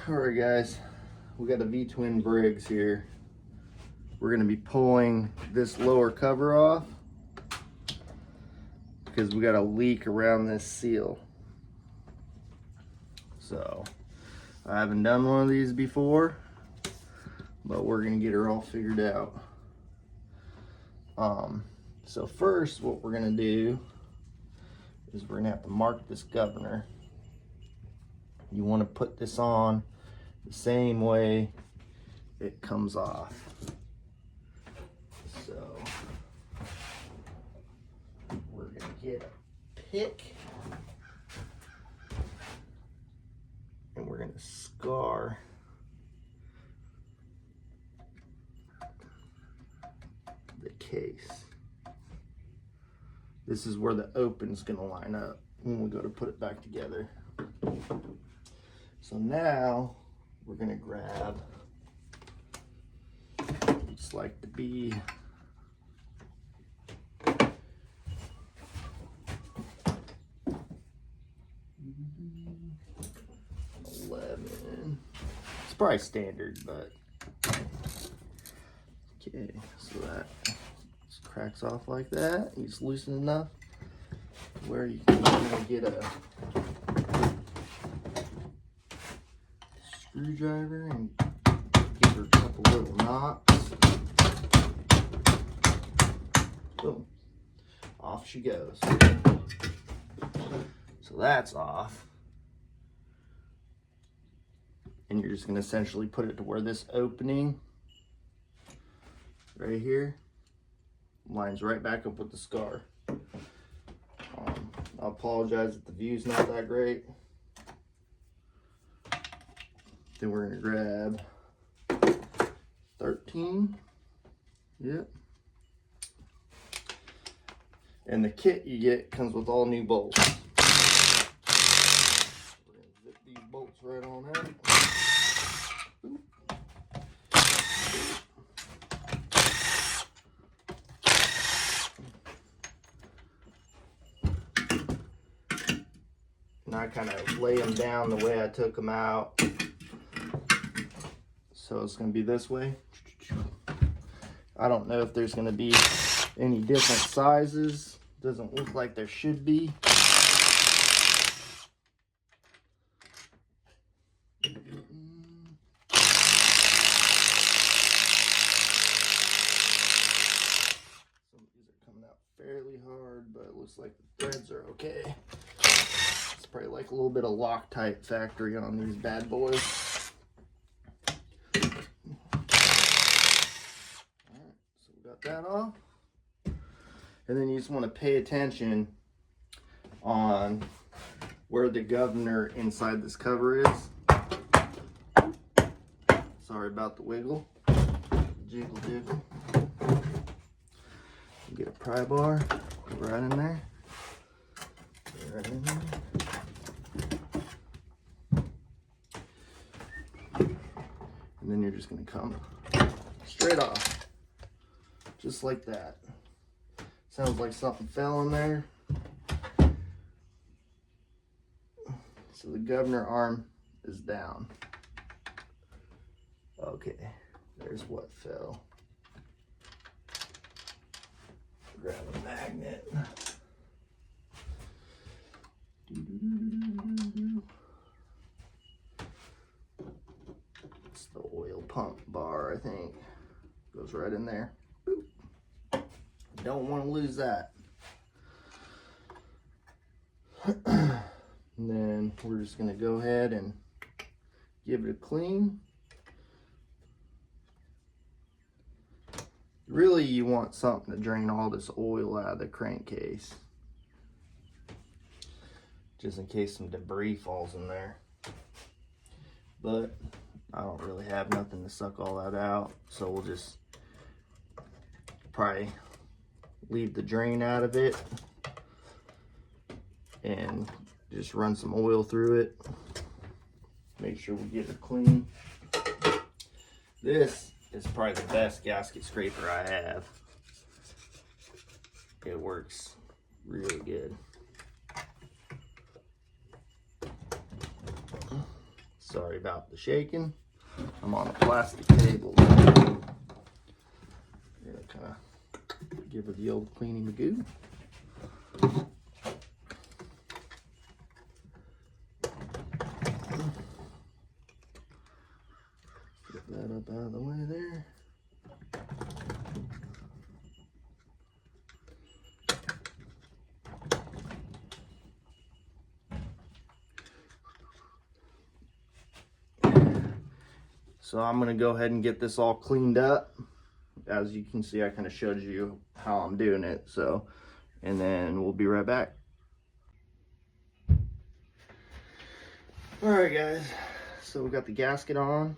Alright guys, we got a V-twin Briggs here. We're going to be pulling this lower cover off because we got a leak around this seal. So I haven't done one of these before, but we're going to get her all figured out. So first what we're going to do is we're going to have to mark this governor. You want to put this on the same way it comes off. So we're going to get a pick and we're going to scar the case. This is where the open's going to line up when we go to put it back together. So now we're going to grab, it's like to be $11. It's probably standard, but okay. So that just cracks off like that. It's loosen enough where you can get a screwdriver and give her a couple little knocks. Boom. Off she goes. So that's off. And you're just going to essentially put it to where this opening right here lines right back up with the scar. I apologize if the view's not that great. Then we're going to grab 13. Yep. And the kit you get comes with all new bolts. We're going to zip these bolts right on out. And I kind of lay them down the way I took them out. So it's going to be this way. I don't know if there's going to be any different sizes. Doesn't look like there should be. Some of these are coming out fairly hard, but it looks like the threads are okay. It's probably like a little bit of Loctite factory on these bad boys. That off, and then you just want to pay attention on where the governor inside this cover is. Sorry about the wiggle, jiggle jiggle. Get a pry bar right in there, right in there. And then you're just going to come straight off. Just like that. Sounds like something fell in there. So the governor arm is down. Okay, there's what fell. Grab a magnet. It's the oil pump bar, I think. Goes right in there. Don't want to lose that. And then we're just going to go ahead and give it a clean. Really, you want something to drain all this oil out of the crankcase, just in case some debris falls in there. But I don't really have nothing to suck all that out, so we'll just probably leave the drain out of it and just run some oil through it. Make sure we get it clean. This is probably the best gasket scraper I have. It works really good. Sorry about the shaking. I'm on a plastic table. Gonna kind of give her the old cleaning magoo. Get that up out of the way there. So I'm gonna go ahead and get this all cleaned up. As you can see, I kind of showed you how I'm doing it. So, and then we'll be right back. All right, guys. So we got the gasket on.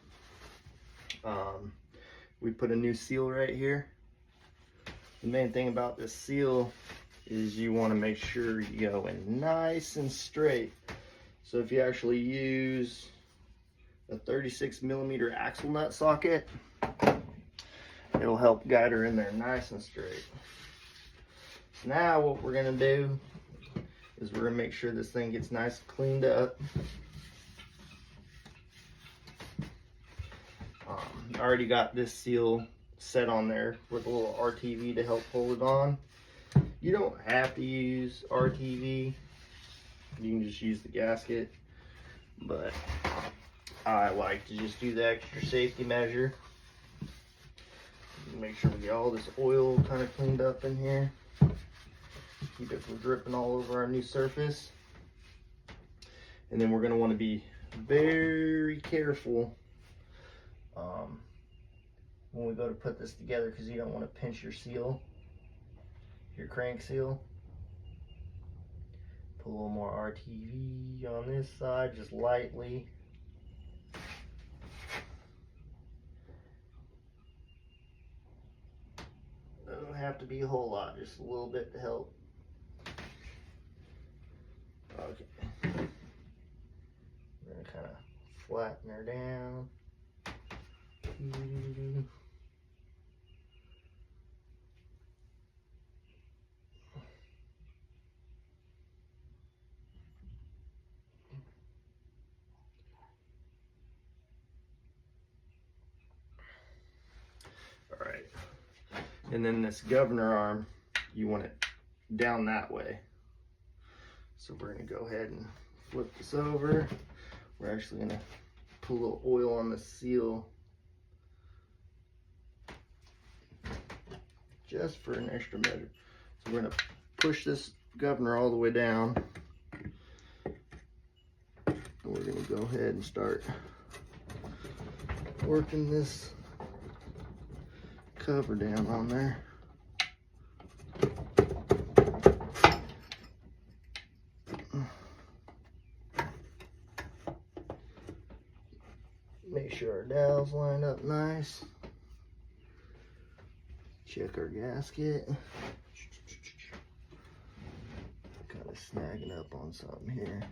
We put a new seal right here. The main thing about this seal is you want to make sure you go in nice and straight. So if you actually use a 36mm axle nut socket, it'll help guide her in there nice and straight. So now what we're gonna do is we're gonna make sure this thing gets nice and cleaned up. I already got this seal set on there with a little RTV to help hold it on. You don't have to use RTV. You can just use the gasket, but I like to just do the extra safety measure. Make sure we get all this oil kind of cleaned up in here. Keep it from dripping all over our new surface. And then we're going to want to be very careful when we go to put this together, because you don't want to pinch your seal, your crank seal. Put a little more RTV on this side, just lightly. Doesn't have to be a whole lot, just a little bit to help. Okay. We're gonna kind of flatten her down. All right. And then this governor arm, you want it down that way. So we're gonna go ahead and flip this over. We're actually gonna put a little oil on the seal just for an extra measure. So we're gonna push this governor all the way down. And we're gonna go ahead and start working this cover down on there. Make sure our dowels line up nice. Check our gasket. Kind of snagging up on something here.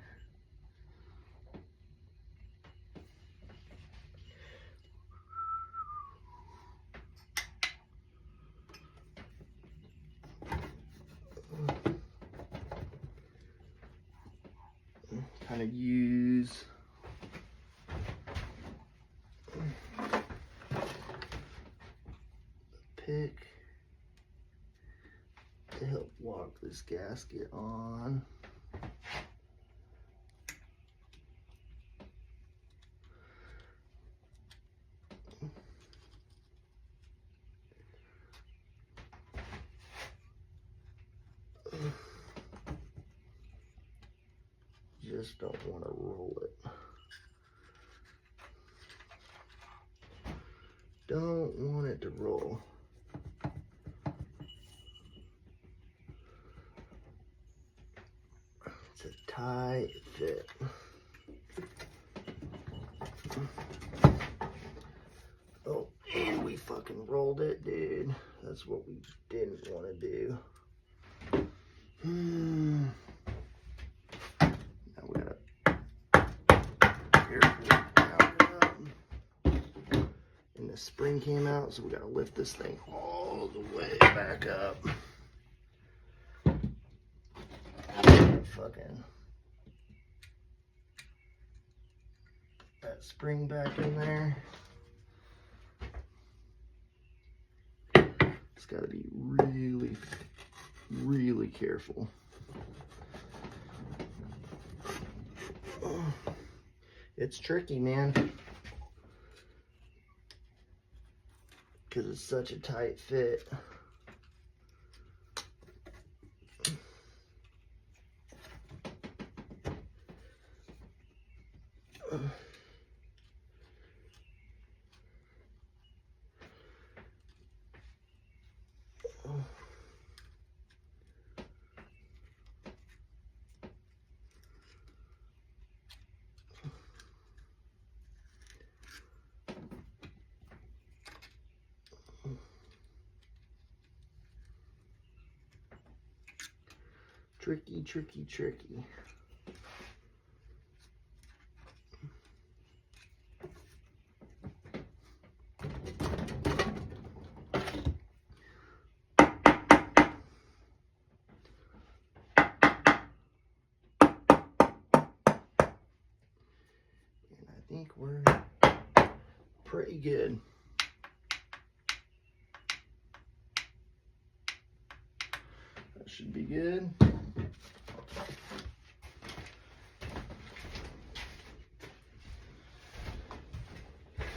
Kind of use pick to help lock this gasket on. Just don't want to roll it. Don't want it to roll. It's a tight fit. Oh, and we fucking rolled it, dude. That's what we didn't want to do. Now we gotta and the spring came out, so we gotta lift this thing all the way back up. Fucking that that spring back in there. It's got to be really, really careful. It's tricky, man, because it's such a tight fit. Tricky, tricky, tricky. And I think we're pretty good. That should be good.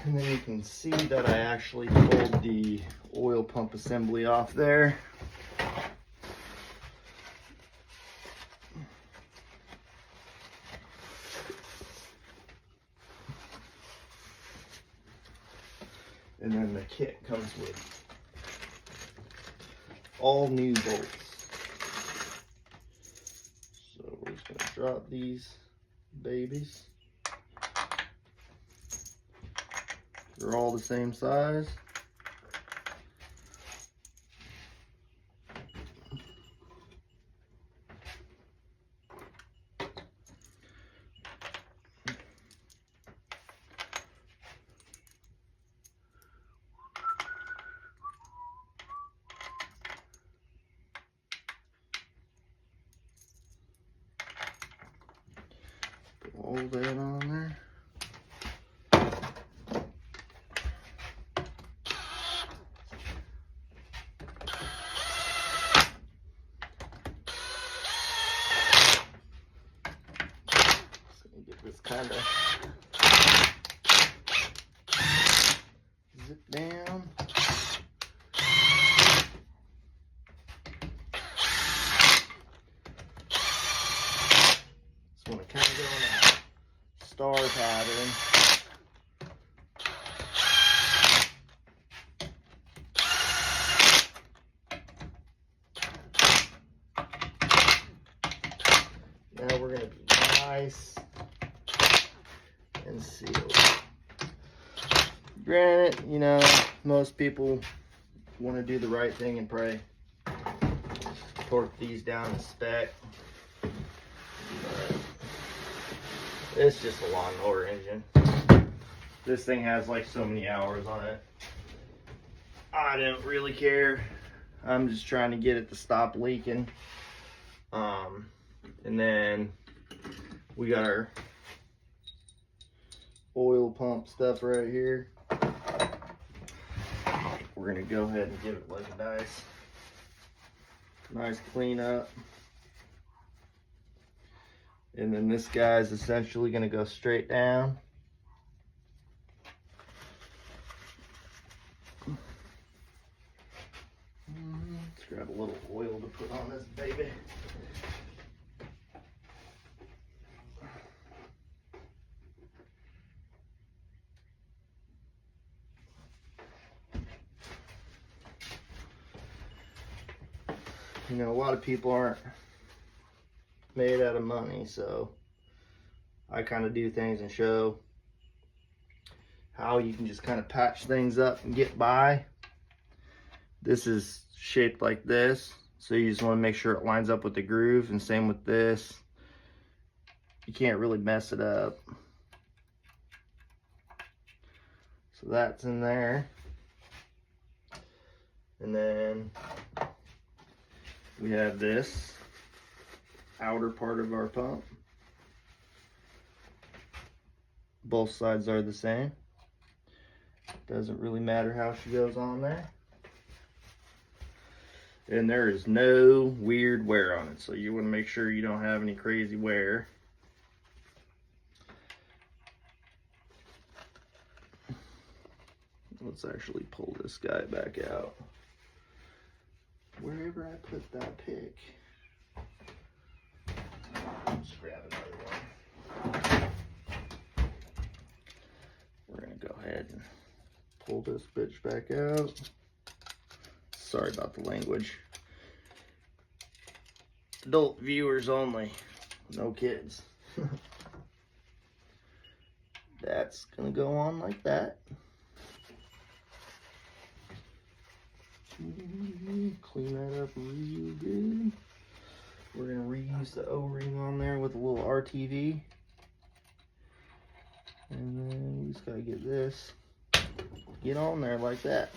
And then you can see that I actually pulled the oil pump assembly off there. And then the kit comes with all new bolts. So we're just gonna drop these babies. They're all the same size. Put all that on there. This kind of zip down. Just want to kind of go in a star pattern. Now we're going to be nice and sealed. Granted, you know, most people want to do the right thing and pray. Torque these down to spec. But it's just a lawnmower engine. This thing has like so many hours on it. I don't really care. I'm just trying to get it to stop leaking. And then we got our oil pump stuff right here. We're gonna go ahead and give it like a nice clean up. And then this guy's essentially gonna go straight down. Let's grab a little oil to put on this baby. You know, a lot of people aren't made out of money, so I kind of do things and show how you can just kind of patch things up and get by. This is shaped like this, so you just want to make sure it lines up with the groove, and same with this. You can't really mess it up. So that's in there. And then we have this outer part of our pump. Both sides are the same. Doesn't really matter how she goes on there. And there is no weird wear on it, so you want to make sure you don't have any crazy wear. Let's actually pull this guy back out. Wherever I put that pick. Let's grab another one. We're gonna go ahead and pull this bitch back out. Sorry about the language. Adult viewers only, no kids. That's gonna go on like that. Clean that up real good. We're gonna reuse the O-ring on there with a little RTV. And then we just gotta get this, get on there like that.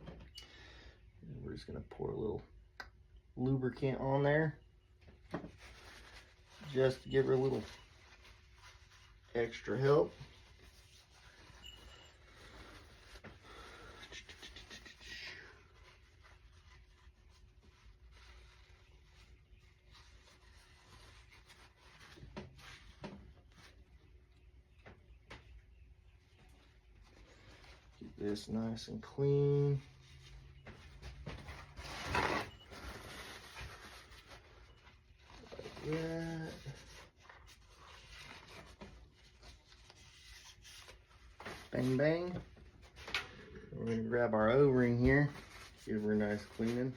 And we're just gonna pour a little lubricant on there, just to give her a little extra help. Get this nice and clean. Like that. Bang, bang. We're going to grab our O-ring here, give her a nice cleaning.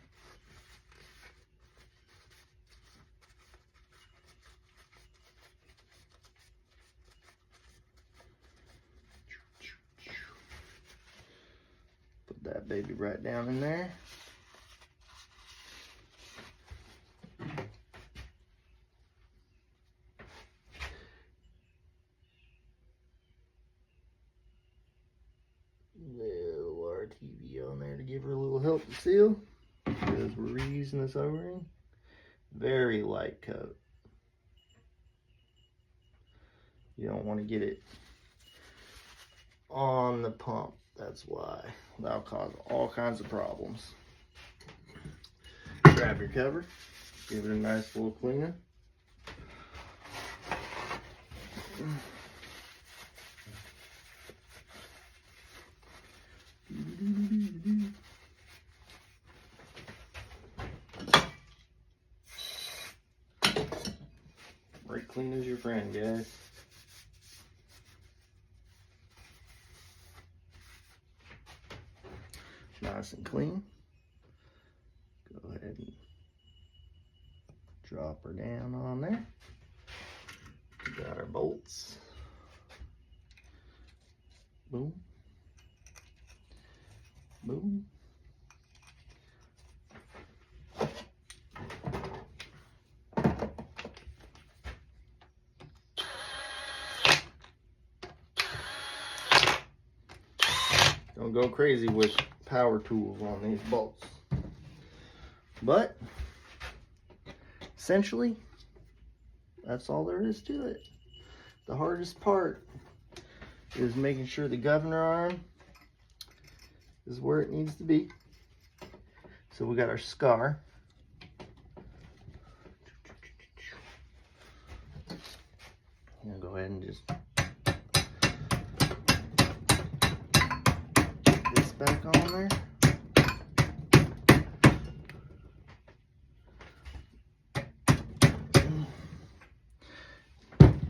Put that baby right down in there. Little RTV on there to give her a little help to seal, because we're reusing this O-ring. Very light coat. You don't want to get it on the pump. That's why. That'll cause all kinds of problems. Grab your cover, give it a nice little cleaning. Right clean as your friend, guys. Nice and clean. Go ahead and drop her down on there. Got our bolts. Boom. Boom. Don't go crazy with power tools on these bolts. But essentially, that's all there is to it. The hardest part is making sure the governor arm is where it needs to be. So we got our scar. I'm gonna go ahead and just get this back on there.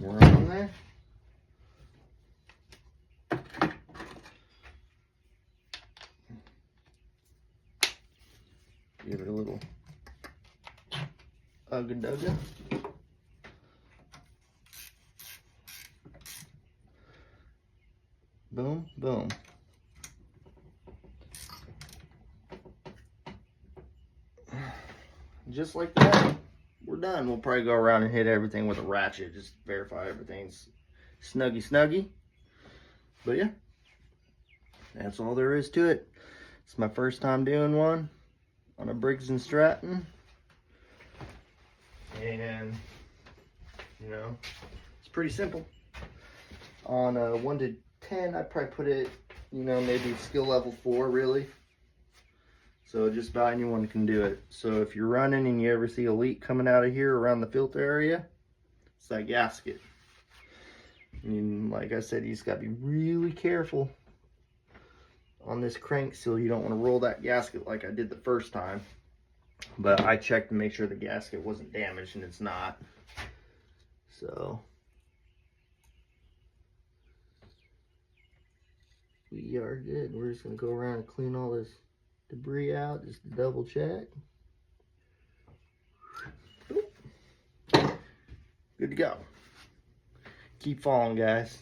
We're on there. Give it a little ugga-dugga. Boom, boom. Just like that, we're done. We'll probably go around and hit everything with a ratchet, just verify everything's snuggy. But yeah, that's all there is to it. It's my first time doing one on a Briggs and Stratton, and you know, it's pretty simple. on a 1 to 10, I'd probably put it, you know, maybe skill level 4, really. So just about anyone can do it. So if you're running and you ever see a leak coming out of here around the filter area, it's that gasket. And like I said, you just gotta be really careful on this crank seal. You don't want to roll that gasket like I did the first time. But I checked to make sure the gasket wasn't damaged, and it's not. So we are good. We're just gonna go around and clean all this debris out just to double check. Good to go. Keep following, guys.